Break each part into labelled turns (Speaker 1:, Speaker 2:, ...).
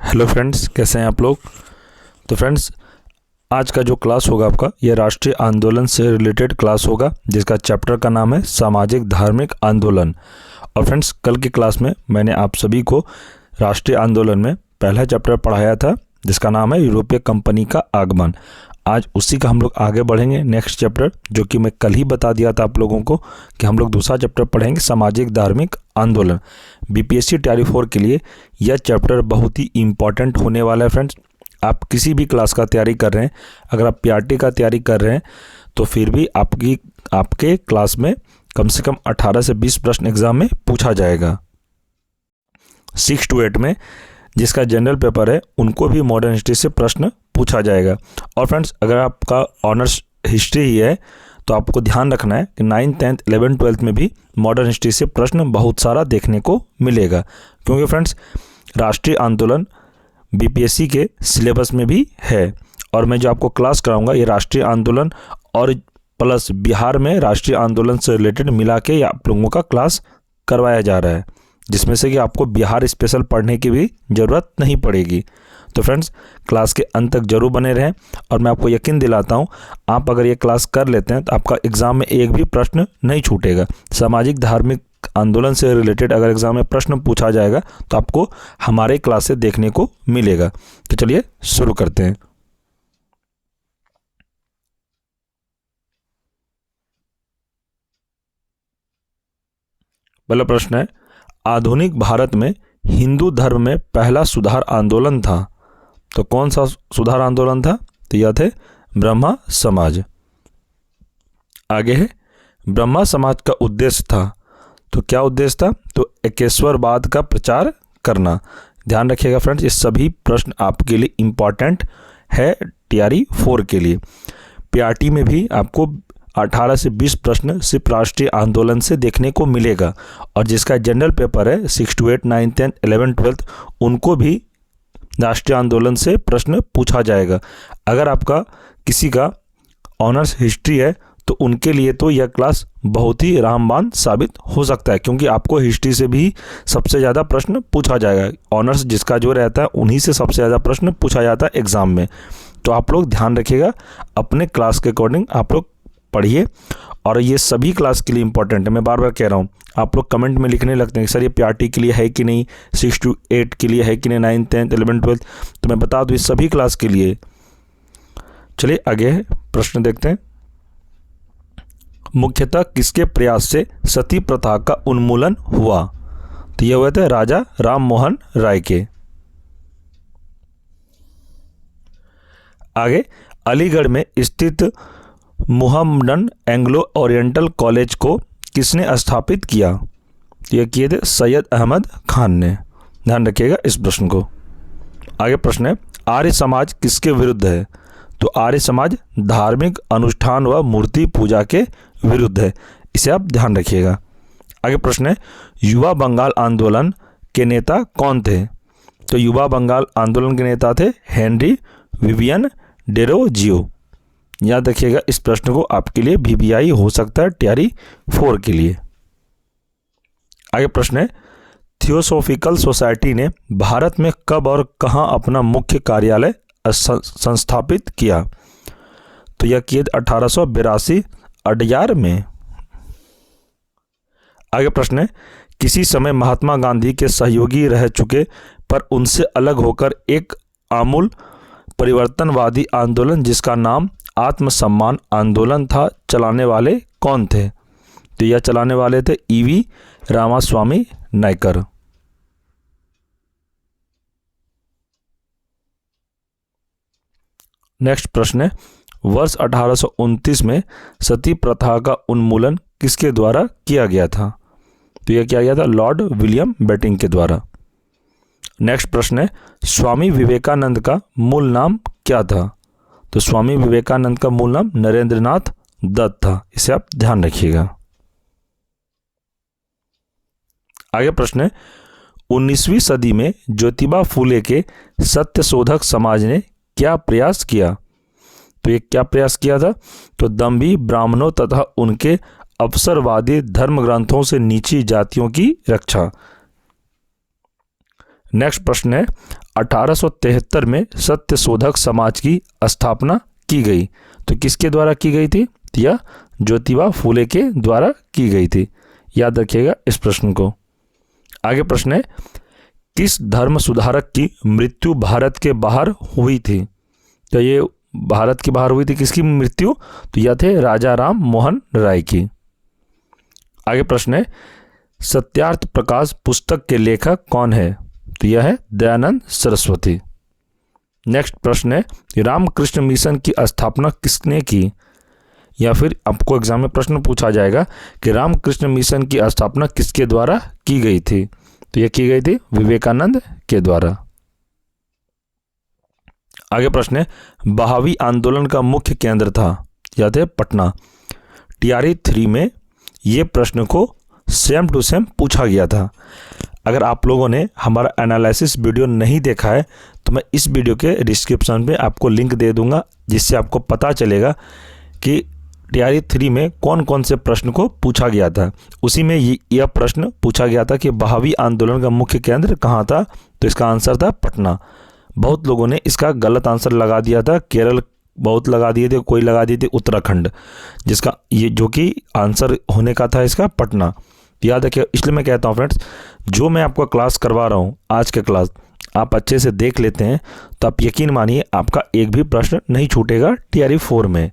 Speaker 1: Hello friends, कैसे हैं आप लोग। तो फ्रेंड्स, आज का जो क्लास होगा आपका, यह राष्ट्रीय आंदोलन से रिलेटेड क्लास होगा, जिसका चैप्टर का नाम है सामाजिक धार्मिक आंदोलन। और फ्रेंड्स, कल की क्लास में मैंने आप सभी को राष्ट्रीय आंदोलन में पहला चैप्टर पढ़ाया था, जिसका नाम है यूरोपीय कंपनी का आगमन। आज उसी का हम लोग आगे बढ़ेंगे नेक्स्ट चैप्टर, जो कि मैं कल ही बता दिया था आप लोगों को कि हम लोग दूसरा चैप्टर पढ़ेंगे सामाजिक धार्मिक आंदोलन। बीपीएससी तैयारी 4 के लिए यह चैप्टर बहुत ही इम्पॉर्टेंट होने वाला है फ्रेंड्स। आप किसी भी क्लास का तैयारी कर रहे हैं, अगर आप पीआरटी का तैयारी कर रहे हैं तो फिर भी आपके क्लास में कम से कम 18 से 20 प्रश्न एग्जाम में पूछा जाएगा। 6 to 8 में जिसका जनरल पेपर है उनको भी मॉडर्न हिस्ट्री से प्रश्न पूछा जाएगा। और फ्रेंड्स, अगर आपका ऑनर्स हिस्ट्री ही है तो आपको ध्यान रखना है कि 9th 10th 11th 12th में भी मॉडर्न हिस्ट्री से प्रश्न बहुत सारा देखने को मिलेगा, क्योंकि फ्रेंड्स राष्ट्रीय आंदोलन बीपीएससी के सिलेबस में भी है। और मैं जो आपको क्लास कराऊंगा ये राष्ट्रीय आंदोलन और प्लस बिहार में राष्ट्रीय आंदोलन से रिलेटेड मिला के आप लोगों का क्लास करवाया जा रहा है, जिसमें से कि आपको बिहार स्पेशल पढ़ने की भी ज़रूरत नहीं पड़ेगी। तो फ्रेंड्स, क्लास के अंत तक जरूर बने रहें। और मैं आपको यकीन दिलाता हूं, आप अगर ये क्लास कर लेते हैं तो आपका एग्ज़ाम में एक भी प्रश्न नहीं छूटेगा। सामाजिक धार्मिक आंदोलन से रिलेटेड अगर एग्ज़ाम में प्रश्न पूछा जाएगा तो आपको हमारे क्लास से देखने को मिलेगा। तो चलिए शुरू करते हैं। पहला प्रश्न है, आधुनिक भारत में हिंदू धर्म में पहला सुधार आंदोलन था तो कौन सा सुधार आंदोलन था? तो यह थे ब्रह्मा समाज। आगे है, ब्रह्मा समाज का उद्देश्य था तो क्या उद्देश्य था? तो एकेश्वरवाद का प्रचार करना। ध्यान रखिएगा फ्रेंड्स, ये सभी प्रश्न आपके लिए इम्पॉर्टेंट है तैयारी 4 के लिए। पीआरटी में भी आपको 18 से 20 प्रश्न सिर्फ राष्ट्रीय आंदोलन से देखने को मिलेगा। और जिसका जनरल पेपर है 6 to 8 9th 10th 11th 12th उनको भी राष्ट्रीय आंदोलन से प्रश्न पूछा जाएगा। अगर आपका किसी का ऑनर्स हिस्ट्री है तो उनके लिए तो यह क्लास बहुत ही रामबाण साबित हो सकता है, क्योंकि आपको हिस्ट्री से भी सबसे ज़्यादा प्रश्न पूछा जाएगा। ऑनर्स जिसका जो रहता है उन्हीं से सबसे ज़्यादा प्रश्न पूछा जाता है एग्ज़ाम में। तो आप लोग ध्यान रखिएगा, अपने क्लास के अकॉर्डिंग आप लोग पढ़िए। और ये सभी क्लास के लिए इंपॉर्टेंट है। मैं बार बार कह रहा हूँ, आप लोग कमेंट में लिखने लगते हैं कि सर ये पीआरटी के लिए है कि नहीं, 6 to 8 के लिए है कि नहीं, 9th 10th 11th 12th। तो मैं बता दूँ ये सभी क्लास के लिए। चलिए आगे प्रश्न देखते हैं। मुख्यतः किसके प्रयास से सती प्रथा का उन्मूलन हुआ? तो ये हुए थे राजा राम मोहन राय के। आगे, अलीगढ़ में स्थित मुहम्मदन एंग्लो ओरिएंटल कॉलेज को किसने स्थापित किया? यह किए थे सैयद अहमद खान ने। ध्यान रखिएगा इस प्रश्न को। आगे प्रश्न है, आर्य समाज किसके विरुद्ध है? तो आर्य समाज धार्मिक अनुष्ठान व मूर्ति पूजा के विरुद्ध है। इसे आप ध्यान रखिएगा। आगे प्रश्न है, युवा बंगाल आंदोलन के नेता कौन थे? तो युवा बंगाल आंदोलन के नेता थे हेनरी विवियन डेरोजियो। याद रखिएगा इस प्रश्न को, आपके लिए VBI हो सकता है तैयारी 4 के लिए। आगे प्रश्न है, थियोसॉफिकल सोसाइटी ने भारत में कब और कहां अपना मुख्य कार्यालय संस्थापित किया? तो यह किए 1882 अडयार में। आगे प्रश्न है, किसी समय महात्मा गांधी के सहयोगी रह चुके पर उनसे अलग होकर एक आमूल परिवर्तनवादी आंदोलन जिसका नाम आत्मसम्मान आंदोलन था, चलाने वाले कौन थे? तो यह चलाने वाले थे EV रामास्वामी नायकर। नेक्स्ट प्रश्न है, वर्ष 1829 में सती प्रथा का उन्मूलन किसके द्वारा किया गया था? तो यह किया गया था लॉर्ड विलियम बेटिंग के द्वारा। नेक्स्ट प्रश्न है, स्वामी विवेकानंद का मूल नाम क्या था? तो स्वामी विवेकानंद का मूल नाम नरेंद्रनाथ दत्त था। इसे आप ध्यान रखिएगा। आगे प्रश्न है, 19वीं सदी में ज्योतिबा फूले के सत्यशोधक समाज ने क्या प्रयास किया? तो ये क्या प्रयास किया था? तो दम्भी ब्राह्मणों तथा उनके अवसरवादी धर्म ग्रंथों से नीची जातियों की रक्षा। नेक्स्ट प्रश्न है, 1873 में सत्य शोधक समाज की स्थापना की गई। तो किसके द्वारा की गई थी? यह ज्योतिबा फूले के द्वारा की गई थी। याद रखिएगा इस प्रश्न को। आगे प्रश्न है, किस धर्म सुधारक की मृत्यु भारत के बाहर हुई थी? तो ये भारत के बाहर हुई थी किसकी मृत्यु? तो यह थे राजा राम मोहन राय की। आगे प्रश्न है, सत्यार्थ प्रकाश पुस्तक के लेखक कौन है? तो यह है दयानंद सरस्वती। नेक्स्ट प्रश्न है, रामकृष्ण मिशन की स्थापना किसने की? या फिर आपको एग्जाम में प्रश्न पूछा जाएगा कि रामकृष्ण मिशन की स्थापना किसके द्वारा की गई थी? तो यह की गई थी विवेकानंद के द्वारा। आगे प्रश्न है, बहावी आंदोलन का मुख्य केंद्र था? यह थे पटना। टीआरई 3 में ये प्रश्न को सेम टू सेम पूछा गया था। अगर आप लोगों ने हमारा एनालिसिस वीडियो नहीं देखा है तो मैं इस वीडियो के डिस्क्रिप्शन में आपको लिंक दे दूंगा, जिससे आपको पता चलेगा कि टीआरई 3 में कौन कौन से प्रश्न को पूछा गया था। उसी में यह प्रश्न पूछा गया था कि बहावी आंदोलन का मुख्य केंद्र कहाँ था? तो इसका आंसर था पटना। बहुत लोगों ने इसका गलत आंसर लगा दिया था, केरल बहुत लगा दिए थे, कोई लगा दिए थे उत्तराखंड, जिसका ये जो कि आंसर होने का था इसका पटना। याद रखिए, इसलिए मैं कहता हूँ फ्रेंड्स, जो मैं आपको क्लास करवा रहा हूँ आज के क्लास आप अच्छे से देख लेते हैं तो आप यकीन मानिए आपका एक भी प्रश्न नहीं छूटेगा टीआरई 4 में।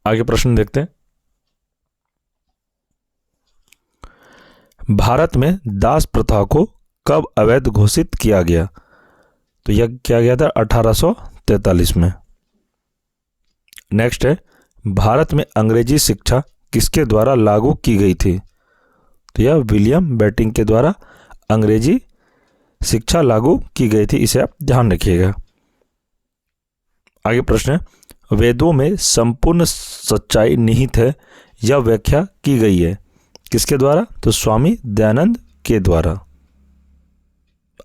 Speaker 1: आगे प्रश्न देखते हैं, भारत में दास प्रथा को कब अवैध घोषित किया गया? तो यह किया गया था 1843 में। नेक्स्ट है, भारत में अंग्रेजी शिक्षा किसके द्वारा लागू की गई थी? तो यह विलियम बेंटिक के द्वारा अंग्रेजी शिक्षा लागू की गई थी, इसे आप ध्यान रखिएगा। आगे प्रश्न है, वेदों में संपूर्ण सच्चाई निहित है, यह व्याख्या की गई है किसके द्वारा? तो स्वामी दयानंद के द्वारा।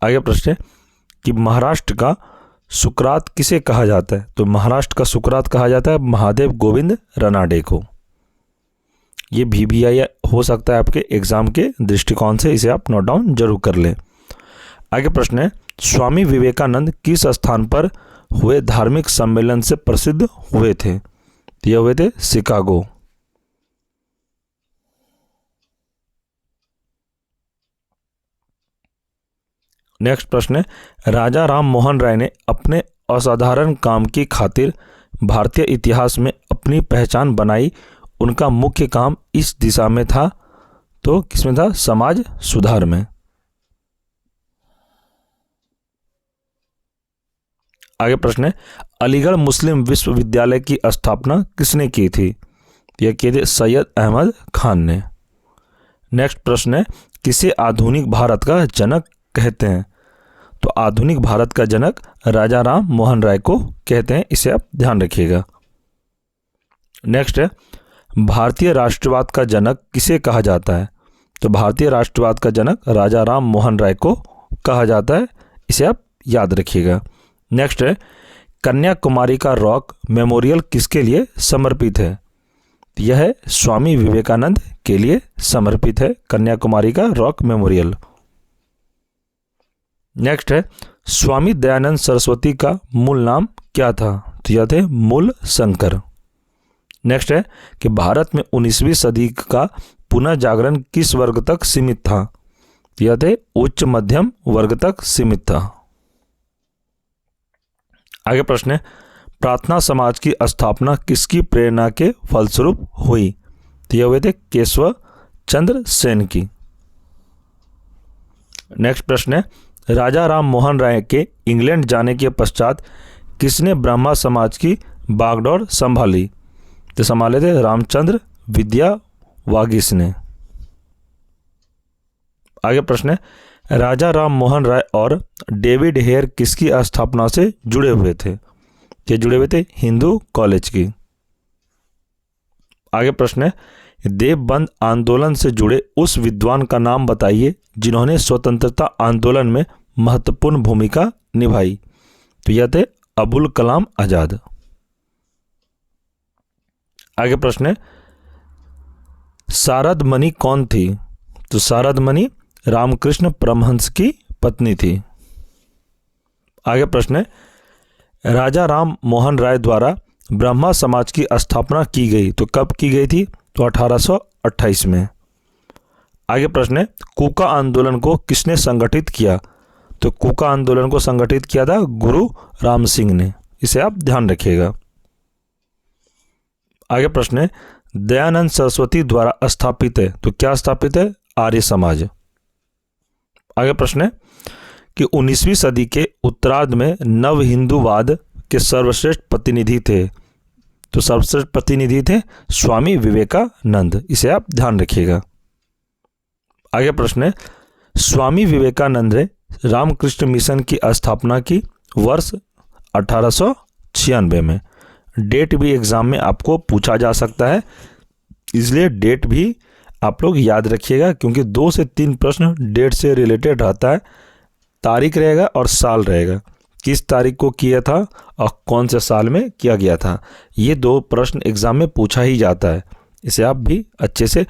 Speaker 1: आगे प्रश्न है कि महाराष्ट्र का सुकरात किसे कहा जाता है? तो महाराष्ट्र का सुकरात कहा जाता है महादेव गोविंद रानडे को। ये VBI हो सकता है आपके एग्जाम के दृष्टिकोण से, इसे आप नोट डाउन जरूर कर लें। आगे प्रश्न है, स्वामी विवेकानंद किस स्थान पर हुए धार्मिक सम्मेलन से प्रसिद्ध हुए थे? ये हुए थे शिकागो। नेक्स्ट प्रश्न है, राजा राम मोहन राय ने अपने असाधारण काम की खातिर भारतीय इतिहास में अपनी पहचान बनाई, उनका मुख्य काम इस दिशा में था? तो किसमें था? समाज सुधार में। आगे प्रश्न है, अलीगढ़ मुस्लिम विश्वविद्यालय की स्थापना किसने की थी? यह किए थे सैयद अहमद खान ने। नेक्स्ट प्रश्न है, किसे आधुनिक भारत का जनक कहते हैं? तो आधुनिक भारत का जनक राजा राम मोहन राय को कहते हैं, इसे आप ध्यान रखिएगा। नेक्स्ट है, भारतीय राष्ट्रवाद का जनक किसे कहा जाता है? तो भारतीय राष्ट्रवाद का जनक राजा राम मोहन राय को कहा जाता है, इसे आप याद रखिएगा। नेक्स्ट है, कन्याकुमारी का रॉक मेमोरियल किसके लिए समर्पित है? यह है स्वामी विवेकानंद के लिए समर्पित है कन्याकुमारी का रॉक मेमोरियल। नेक्स्ट है, स्वामी दयानंद सरस्वती का मूल नाम क्या था? तो यह थे मूल शंकर। नेक्स्ट है कि भारत में 19वीं सदी का पुनः जागरण किस वर्ग तक सीमित था? यह थे उच्च मध्यम वर्ग तक सीमित था। आगे प्रश्न है, प्रार्थना समाज की स्थापना किसकी प्रेरणा के फलस्वरूप हुई? तो यह हुए थे केशव चंद्र सेन की। नेक्स्ट प्रश्न है, राजा राम मोहन राय के इंग्लैंड जाने के पश्चात किसने ब्रह्मा समाज की बागडोर संभाली? तो संभाले थे रामचंद्र विद्या वागीस ने। आगे प्रश्न है, राजा राम मोहन राय और डेविड हेयर किसकी स्थापना से जुड़े हुए थे? ये जुड़े हुए थे हिंदू कॉलेज की। आगे प्रश्न है, देवबंद आंदोलन से जुड़े उस विद्वान का नाम बताइए जिन्होंने स्वतंत्रता आंदोलन में महत्वपूर्ण भूमिका निभाई। तो यह थे अबुल कलाम आजाद। आगे प्रश्न है, शारद मणि कौन थी? तो शारद मणि रामकृष्ण परमहंस की पत्नी थी। आगे प्रश्न है, राजा राम मोहन राय द्वारा ब्रह्मा समाज की स्थापना की गई तो कब की गई थी? तो 1828 में। आगे प्रश्न है, कूका आंदोलन को किसने संगठित किया? तो कूका आंदोलन को संगठित किया था गुरु राम सिंह ने। इसे आप ध्यान रखिएगा। आगे प्रश्न है, दयानंद सरस्वती द्वारा स्थापित है तो क्या स्थापित है? आर्य समाज। आगे प्रश्न है कि 19वीं सदी के उत्तरार्ध में नव हिंदूवाद के सर्वश्रेष्ठ प्रतिनिधि थे तो सर्वश्रेष्ठ प्रतिनिधि थे स्वामी विवेकानंद। इसे आप ध्यान रखिएगा। आगे प्रश्न है, स्वामी विवेकानंद ने रामकृष्ण मिशन की स्थापना की वर्ष 1896 में। डेट भी एग्जाम में आपको पूछा जा सकता है, इसलिए डेट भी आप लोग याद रखिएगा, क्योंकि 2 से 3 प्रश्न डेट से रिलेटेड रहता है। तारीख रहेगा और साल रहेगा, किस तारीख को किया था और कौन से साल में किया गया था। ये 2 प्रश्न एग्जाम में पूछा ही जाता है। इसे आप भी अच्छे से,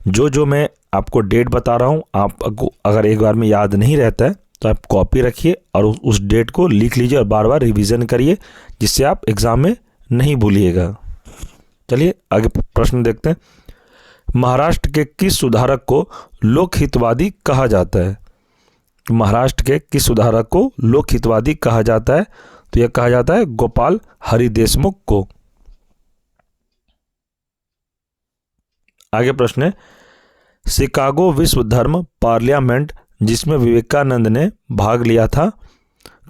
Speaker 1: जो मैं आपको डेट बता रहा हूँ, आपको अगर एक बार में याद नहीं रहता है तो आप कॉपी रखिए और उस डेट को लिख लीजिए और बार बार रिवीजन करिए, जिससे आप एग्जाम में नहीं भूलिएगा। चलिए आगे प्रश्न देखते हैं। महाराष्ट्र के किस सुधारक को लोकहितवादी कहा जाता है? महाराष्ट्र के किस सुधारक को लोकहितवादी कहा जाता है? तो यह कहा जाता है गोपाल हरि देशमुख को। आगे प्रश्न है, शिकागो विश्व धर्म पार्लियामेंट जिसमें विवेकानंद ने भाग लिया था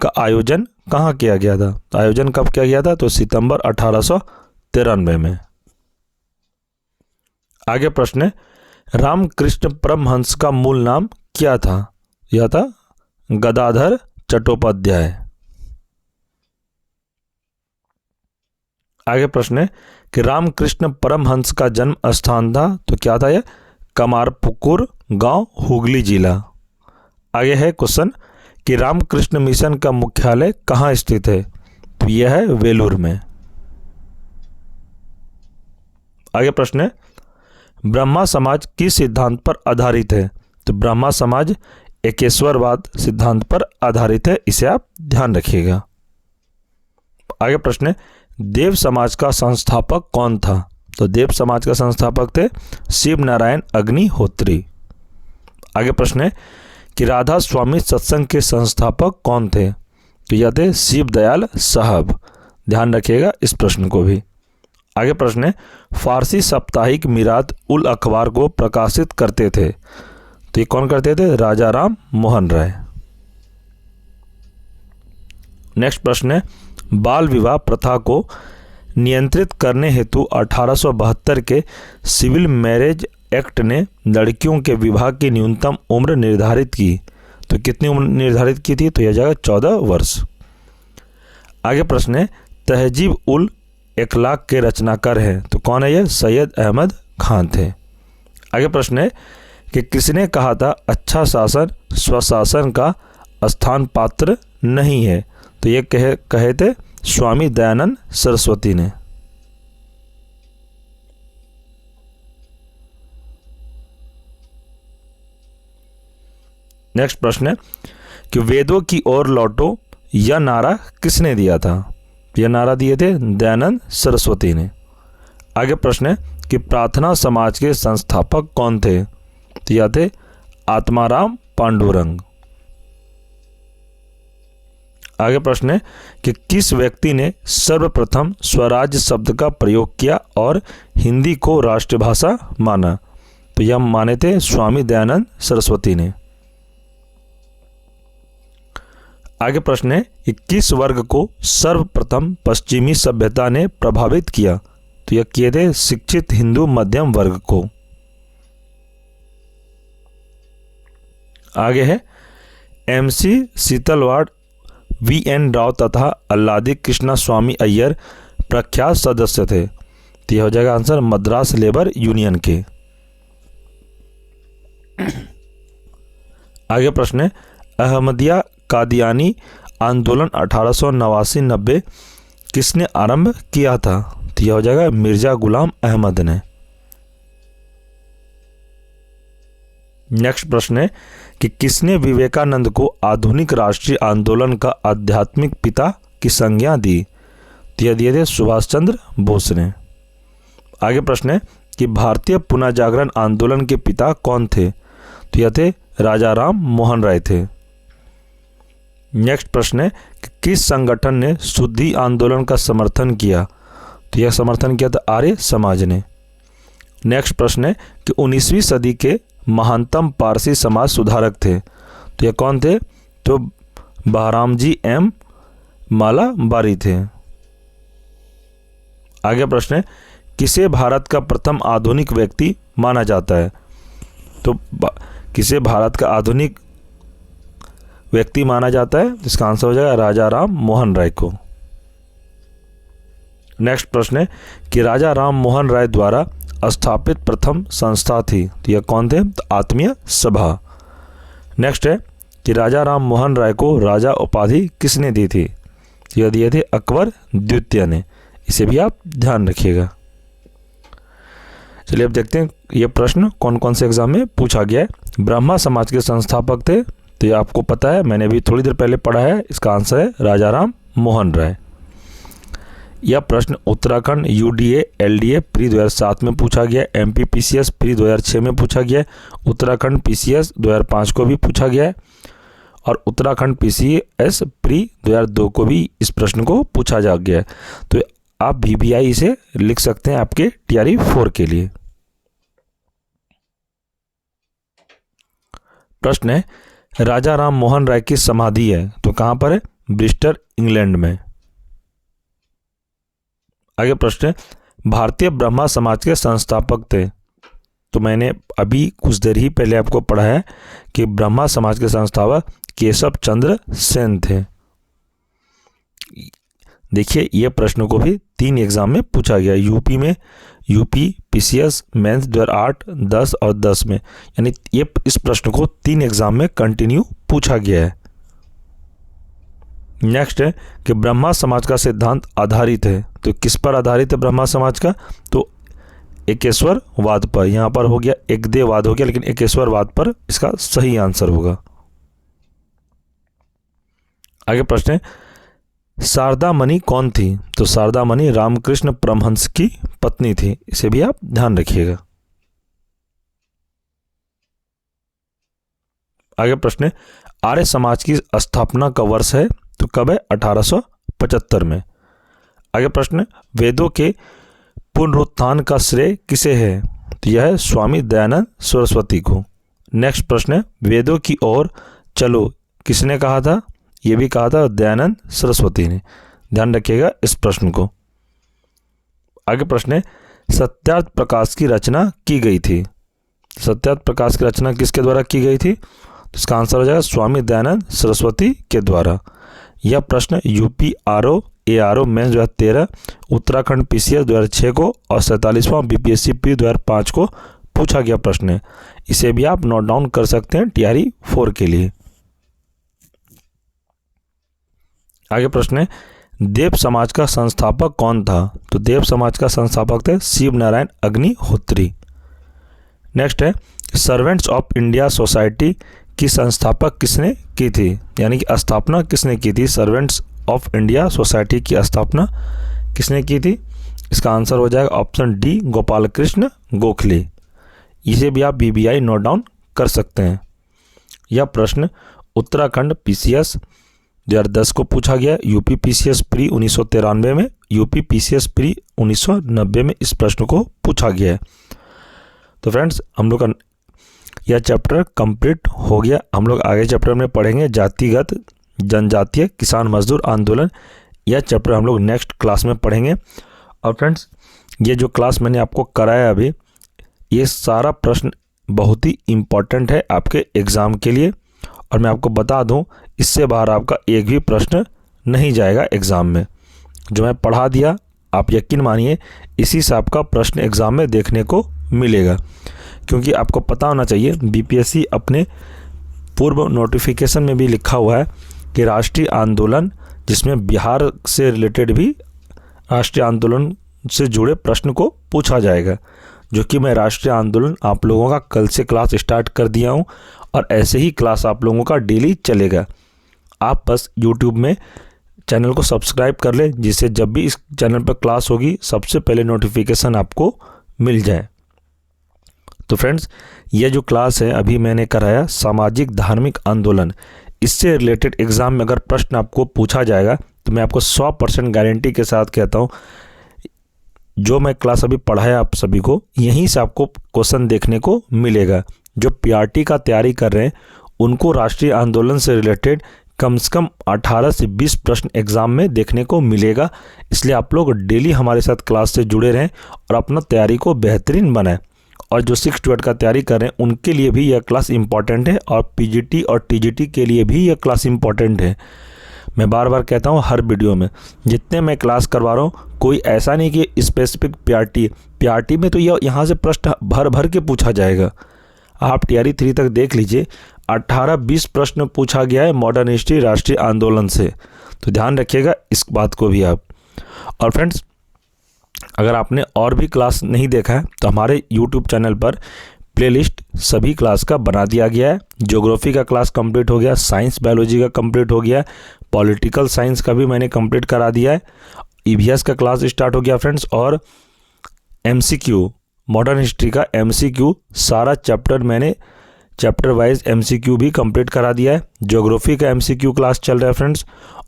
Speaker 1: का आयोजन कहाँ किया गया था? तो आयोजन कब किया गया था? तो सितंबर 1893 में। आगे प्रश्न है, रामकृष्ण परमहंस का मूल नाम क्या था? यह था गदाधर चट्टोपाध्याय। आगे प्रश्न है कि रामकृष्ण परमहंस का जन्म स्थान था तो क्या था? यह कमारपुकुर गांव, हुगली जिला। आगे है क्वेश्चन कि रामकृष्ण मिशन का मुख्यालय कहाँ स्थित है? तो यह है वेलूर में। आगे प्रश्न है, ब्रह्मा समाज किस सिद्धांत पर आधारित है? तो ब्रह्मा समाज एकेश्वरवाद सिद्धांत पर आधारित है। इसे आप ध्यान रखिएगा। आगे प्रश्न है, देव समाज का संस्थापक कौन था? तो देव समाज का संस्थापक थे शिव नारायण अग्निहोत्री। आगे प्रश्न है कि राधा स्वामी सत्संग के संस्थापक कौन थे? तो यह थे शिव दयाल साहब। ध्यान रखिएगा इस प्रश्न को भी। आगे प्रश्न है, फारसी साप्ताहिक मिरात उल अखबार को प्रकाशित करते थे तो ये कौन करते थे? राजा राम मोहन राय। नेक्स्ट प्रश्न है, बाल विवाह प्रथा को नियंत्रित करने हेतु 1872 के सिविल मैरिज एक्ट ने लड़कियों के विवाह की न्यूनतम उम्र निर्धारित की तो कितनी उम्र निर्धारित की थी? तो यह जाएगा 14 वर्ष। आगे प्रश्न है, तहजीब उल इखलाक के रचनाकार हैं तो कौन है? यह सैयद अहमद खान थे। आगे प्रश्न है कि किसने कहा था अच्छा शासन स्वशासन का स्थान पात्र नहीं है? तो ये कहे थे स्वामी दयानंद सरस्वती ने। नेक्स्ट प्रश्न है कि वेदों की ओर लौटो यह नारा किसने दिया था? यह नारा दिए थे दयानंद सरस्वती ने। आगे प्रश्न है कि प्रार्थना समाज के संस्थापक कौन थे? तो यह थे आत्माराम पांडुरंग। आगे प्रश्न है कि किस व्यक्ति ने सर्वप्रथम स्वराज शब्द का प्रयोग किया और हिंदी को राष्ट्रभाषा माना? तो यह माने थे स्वामी दयानंद सरस्वती ने। आगे प्रश्न है कि किस वर्ग को सर्वप्रथम पश्चिमी सभ्यता ने प्रभावित किया? तो यह किए थे शिक्षित हिंदू मध्यम वर्ग को। आगे है MC शीतलवाड़, VN राव तथा अल्लादी कृष्णा स्वामी अय्यर प्रख्यात सदस्य थे तो यह हो जाएगा आंसर मद्रास लेबर यूनियन के। आगे प्रश्न है अहमदिया कादियानी आंदोलन 1889-90 किसने आरंभ किया था? तो यह हो जाएगा मिर्जा गुलाम अहमद ने। नेक्स्ट प्रश्न है कि किसने विवेकानंद को आधुनिक राष्ट्रीय आंदोलन का आध्यात्मिक पिता की संज्ञा दी? तो यह दिए थे सुभाष चंद्र बोस ने। आगे प्रश्न है कि भारतीय पुनर्जागरण आंदोलन के पिता कौन थे? तो यह थे राजा राम मोहन राय थे। नेक्स्ट प्रश्न है कि किस संगठन ने शुद्धि आंदोलन का समर्थन किया? तो यह समर्थन किया था आर्य समाज ने। नेक्स्ट प्रश्न है कि 19वीं सदी के महानतम पारसी समाज सुधारक थे। तो यह कौन थे? तो बहरामजी एम मालाबारी थे। आगे प्रश्न है किसे भारत का प्रथम आधुनिक व्यक्ति माना जाता है? तो किसे भारत का आधुनिक व्यक्ति माना जाता है? इसका आंसर हो जाएगा राजा राम मोहन राय को। नेक्स्ट प्रश्न है कि राजा राम मोहन राय द्वारा स्थापित प्रथम संस्था थी। तो यह कौन थे? तो आत्मीय सभा। नेक्स्ट है कि राजा राम मोहन राय को राजा उपाधि किसने दी थी? यह दिए थे अकबर द्वितीय ने। इसे भी आप ध्यान रखिएगा। चलिए अब देखते हैं ये प्रश्न कौन कौन से एग्जाम में पूछा गया है। ब्रह्मा समाज के संस्थापक थे। तो ये आपको पता है, मैंने भी थोड़ी देर पहले पढ़ा है। इसका आंसर है राजा राम मोहन राय। यह प्रश्न उत्तराखंड UDA LDA प्री 2007 में पूछा गया है। MP PCS प्री 2006 में पूछा गया है। उत्तराखंड PCS 2005 को भी पूछा गया है और उत्तराखंड PCS प्री 2002 को भी इस प्रश्न को पूछा जा गया है। तो आप VBI इसे लिख सकते हैं आपके TRE 4 के लिए। प्रश्न है राजा राम मोहन राय की समाधि है तो कहां पर है? ब्रिस्टल इंग्लैंड में। आगे प्रश्न है भारतीय ब्रह्मा समाज के संस्थापक थे। तो मैंने अभी कुछ देर ही पहले आपको पढ़ा है कि ब्रह्मा समाज के संस्थापक केशव चंद्र सेन थे। देखिए ये प्रश्न को भी 3 एग्जाम में पूछा गया। यूपी में UP PCS मेंस 2008, 10 और 10 में, यानी ये इस प्रश्न को 3 एग्जाम में कंटिन्यू पूछा गया है। नेक्स्ट है कि ब्रह्मा समाज का सिद्धांत आधारित है। तो किस पर आधारित है ब्रह्मा समाज का? तो एकेश्वरवाद पर। यहाँ पर हो गया एकदेववाद हो गया, लेकिन एकेश्वरवाद पर इसका सही आंसर होगा। आगे प्रश्न है शारदा मणि कौन थी? तो शारदा मणि रामकृष्ण परमहंस की पत्नी थी। इसे भी आप ध्यान रखिएगा। आगे प्रश्न है आर्य समाज की स्थापना का वर्ष है। तो कब है? 1875 में। आगे प्रश्न वेदों के पुनरुत्थान का श्रेय किसे है? तो यह है स्वामी दयानंद सरस्वती को। नेक्स्ट प्रश्न है वेदों की ओर चलो किसने कहा था? यह भी कहा था दयानंद सरस्वती ने। ध्यान रखिएगा इस प्रश्न को। आगे प्रश्न है सत्यार्थ प्रकाश की रचना की गई थी। सत्यार्थ प्रकाश की रचना किसके द्वारा की गई थी? तो इसका आंसर हो जाएगा स्वामी दयानंद सरस्वती के द्वारा। यह प्रश्न UP RO ARO mains 2013, Uttarakhand PCS 2006 को और 47वां BPSC प्री 2005 को पूछा गया प्रश्न है। इसे भी आप नोट डाउन कर सकते हैं TRE 4 के लिए। आगे प्रश्न है देव समाज का संस्थापक कौन था? तो देव समाज का संस्थापक थे शिव नारायण अग्निहोत्री। नेक्स्ट है सर्वेंट्स ऑफ इंडिया सोसाइटी की संस्थापक किसने की थी? यानी कि स्थापना किसने की थी? सर्वेंट्स ऑफ इंडिया सोसाइटी की स्थापना किसने की थी? इसका आंसर हो जाएगा ऑप्शन D गोपाल कृष्ण गोखले। इसे भी आप VBI नोट डाउन कर सकते हैं। यह प्रश्न उत्तराखंड PCS 2010 को पूछा गया। UP PCS प्री 1993 में, UP PCS प्री 1990 में इस प्रश्न को पूछा गया है। तो फ्रेंड्स हम लोग का यह चैप्टर कंप्लीट हो गया। हम लोग आगे चैप्टर में पढ़ेंगे जातिगत जनजातीय किसान मजदूर आंदोलन। यह चैप्टर हम लोग नेक्स्ट क्लास में पढ़ेंगे। और फ्रेंड्स ये जो क्लास मैंने आपको कराया अभी, ये सारा प्रश्न बहुत ही इम्पॉर्टेंट है आपके एग्ज़ाम के लिए। और मैं आपको बता दूं इससे बाहर आपका एक भी प्रश्न नहीं जाएगा एग्ज़ाम में। जो मैं पढ़ा दिया आप यकीन मानिए इसी से आपका प्रश्न एग्ज़ाम में देखने को मिलेगा। क्योंकि आपको पता होना चाहिए BPSC अपने पूर्व नोटिफिकेशन में भी लिखा हुआ है कि राष्ट्रीय आंदोलन, जिसमें बिहार से रिलेटेड भी राष्ट्रीय आंदोलन से जुड़े प्रश्न को पूछा जाएगा। जो कि मैं राष्ट्रीय आंदोलन आप लोगों का कल से क्लास स्टार्ट कर दिया हूँ और ऐसे ही क्लास आप लोगों का डेली चलेगा। आप बस यूट्यूब में चैनल को सब्सक्राइब कर लें, जिससे जब भी इस चैनल पर क्लास होगी सबसे पहले नोटिफिकेशन आपको मिल जाए। तो फ्रेंड्स, ये जो क्लास है अभी मैंने कराया सामाजिक धार्मिक आंदोलन, इससे रिलेटेड एग्ज़ाम में अगर प्रश्न आपको पूछा जाएगा तो मैं आपको 100% गारंटी के साथ कहता हूँ, जो मैं क्लास अभी पढ़ाया आप सभी को, यहीं से आपको क्वेश्चन देखने को मिलेगा। जो पीआरटी का तैयारी कर रहे हैं उनको राष्ट्रीय आंदोलन से रिलेटेड कम से कम 18 से 20 प्रश्न एग्ज़ाम में देखने को मिलेगा। इसलिए आप लोग डेली हमारे साथ क्लास से जुड़े रहें और अपना तैयारी को बेहतरीन बनाएं। और जो 6 to 8 का तैयारी कर रहे हैं उनके लिए भी यह क्लास इंपॉर्टेंट है और पीजीटी और टीजीटी के लिए भी यह क्लास इंपॉर्टेंट है। मैं बार बार कहता हूँ हर वीडियो में, जितने मैं क्लास करवा रहा हूँ कोई ऐसा नहीं कि स्पेसिफिक पीआरटी में तो यह यहाँ से प्रश्न भर भर के पूछा जाएगा। आप टीआरई 3 तक देख लीजिए, 18-20 प्रश्न पूछा गया है मॉडर्न हिस्ट्री राष्ट्रीय आंदोलन से। तो ध्यान रखिएगा इस बात को भी आप। और फ्रेंड्स, अगर आपने और भी क्लास नहीं देखा है तो हमारे यूट्यूब चैनल पर प्लेलिस्ट सभी क्लास का बना दिया गया है। ज्योग्राफी का क्लास कंप्लीट हो गया, साइंस बायोलॉजी का कंप्लीट हो गया, पॉलिटिकल साइंस का भी मैंने कंप्लीट करा दिया है, ईवीएस का क्लास स्टार्ट हो गया फ्रेंड्स, और एमसीक्यू मॉडर्न हिस्ट्री का एमसीक्यू सारा चैप्टर मैंने चैप्टर वाइज एमसीक्यू भी कंप्लीट करा दिया है। ज्योग्राफी का एमसीक्यू क्लास चल रहा है फ्रेंड्स,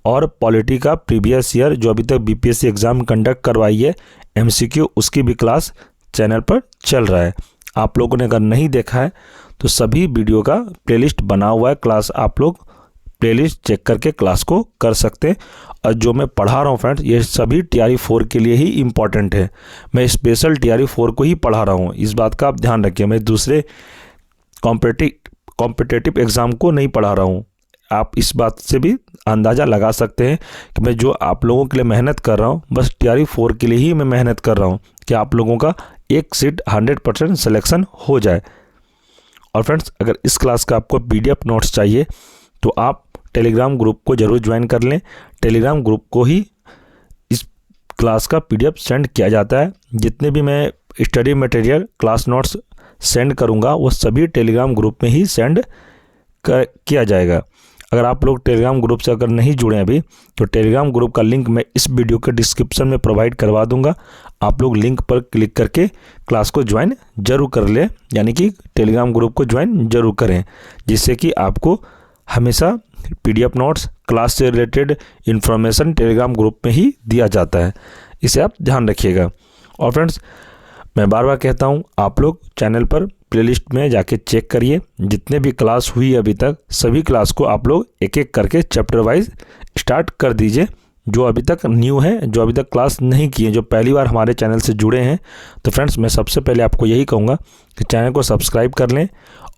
Speaker 1: और पॉलिटी का प्रीवियस ईयर जो अभी तक बीपीएससी एग्ज़ाम कंडक्ट करवाई है एमसीक्यू, उसकी भी क्लास चैनल पर चल रहा है। आप लोगों ने अगर नहीं देखा है तो सभी वीडियो का प्लेलिस्ट बना हुआ है क्लास, आप लोग प्लेलिस्ट चेक करके क्लास को कर सकते हैं। और जो मैं पढ़ा रहा हूँ फ्रेंड्स, ये सभी टीआरई 4 के लिए ही इम्पॉर्टेंट है। मैं स्पेशल टीआरई 4 को ही पढ़ा रहा हूँ, इस बात का आप ध्यान रखिए। मैं दूसरे कॉम्पिटिटिव एग्ज़ाम को नहीं पढ़ा रहा हूँ। आप इस बात से भी अंदाज़ा लगा सकते हैं कि मैं जो आप लोगों के लिए मेहनत कर रहा हूँ बस टीआरई 4 के लिए ही मैं मेहनत कर रहा हूँ कि आप लोगों का एक सीट 100% सिलेक्शन हो जाए। और फ्रेंड्स, अगर इस क्लास का आपको पीडीएफ नोट्स चाहिए तो आप टेलीग्राम ग्रुप को ज़रूर ज्वाइन कर लें। टेलीग्राम ग्रुप को ही इस क्लास का पीडीएफ सेंड किया जाता है। जितने भी मैं study material class notes send करूँगा वो सभी टेलीग्राम ग्रुप में ही सेंड किया जाएगा। अगर आप लोग टेलीग्राम ग्रुप से अगर नहीं जुड़े हैं अभी तो टेलीग्राम ग्रुप का लिंक मैं इस वीडियो के डिस्क्रिप्शन में प्रोवाइड करवा दूंगा। आप लोग लिंक पर क्लिक करके क्लास को ज्वाइन जरूर कर लें, यानी कि टेलीग्राम ग्रुप को ज्वाइन जरूर करें, जिससे कि आपको हमेशा पीडीएफ नोट्स क्लास से रिलेटेड इन्फॉर्मेशन टेलीग्राम ग्रुप में ही दिया जाता है। इसे आप ध्यान रखिएगा। और फ्रेंड्स, मैं बार बार कहता हूँ आप लोग चैनल पर प्लेलिस्ट में जाके चेक करिए, जितने भी क्लास हुई अभी तक सभी क्लास को आप लोग एक एक करके चैप्टर वाइज स्टार्ट कर दीजिए। जो अभी तक न्यू है, जो अभी तक क्लास नहीं किए, जो पहली बार हमारे चैनल से जुड़े हैं, तो फ्रेंड्स मैं सबसे पहले आपको यही कहूँगा कि चैनल को सब्सक्राइब कर लें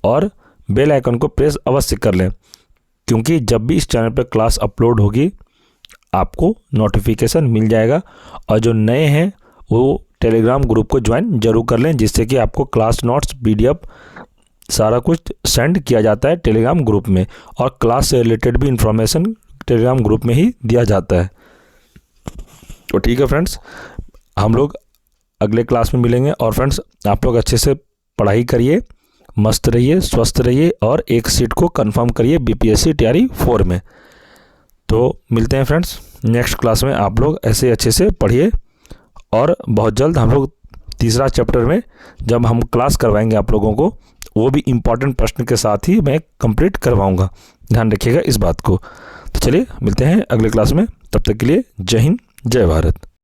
Speaker 1: और बेल आइकन को प्रेस अवश्य कर लें, क्योंकि जब भी इस चैनल पर क्लास अपलोड होगी आपको नोटिफिकेशन मिल जाएगा। और जो नए हैं वो टेलीग्राम ग्रुप को ज्वाइन जरूर कर लें, जिससे कि आपको क्लास नोट्स पीडीएफ सारा कुछ सेंड किया जाता है टेलीग्राम ग्रुप में, और क्लास से रिलेटेड भी इंफॉर्मेशन टेलीग्राम ग्रुप में ही दिया जाता है। तो ठीक है फ्रेंड्स, हम लोग अगले क्लास में मिलेंगे। और फ्रेंड्स, आप लोग अच्छे से पढ़ाई करिए, मस्त रहिए, स्वस्थ रहिए और एक सीट को कंफर्म करिए बीपीएससी टीआरई 4 में। तो मिलते हैं फ्रेंड्स नेक्स्ट क्लास में। आप लोग ऐसे अच्छे से पढ़िए और बहुत जल्द हम लोग तीसरा चैप्टर में जब हम क्लास करवाएंगे आप लोगों को, वो भी इम्पॉर्टेंट प्रश्न के साथ ही मैं कंप्लीट करवाऊंगा। ध्यान रखिएगा इस बात को। तो चलिए मिलते हैं अगले क्लास में, तब तक के लिए जय हिंद, जय भारत।